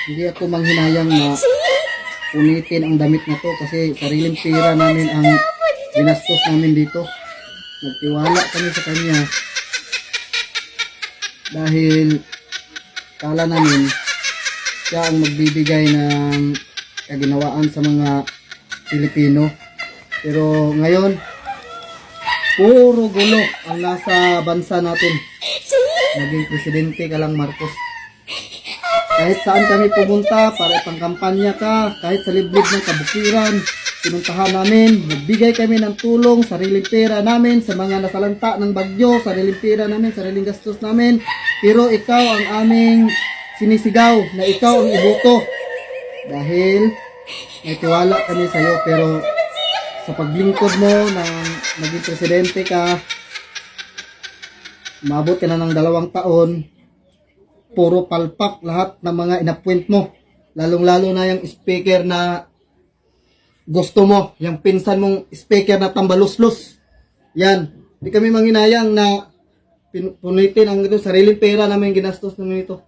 Hindi ako manghinayang na punitin ang damit na to kasi sariling pera namin ang ginastos namin dito. Nagtiwala kami sa kanya dahil kala namin siya ang magbibigay ng kaginawaan sa mga Pilipino. Pero ngayon, puro gulo ang nasa bansa natin. Naging presidente ka lang, Marcos. Kahit saan kami pumunta para ipangkampanya ka, kahit sa liblib ng kabukiran, pinuntahan namin, nagbigay kami ng tulong, sariling pera namin sa mga nasalanta ng bagyo, sariling pera namin, sariling gastos namin. Pero ikaw ang aming sinisigaw na ikaw ang iboto. Dahil may tiwala kami sa iyo, pero sa paglingkod mo nang naging presidente ka, umabot ka na ng 2 taon, puro palpak lahat ng mga inappoint mo. Lalong-lalo na yung speaker na gusto mo, yung pinsan mong speaker na tambaluslos. Yan, di kami manginayang na punitin ang ito, sariling pera namin ginastos namin ito.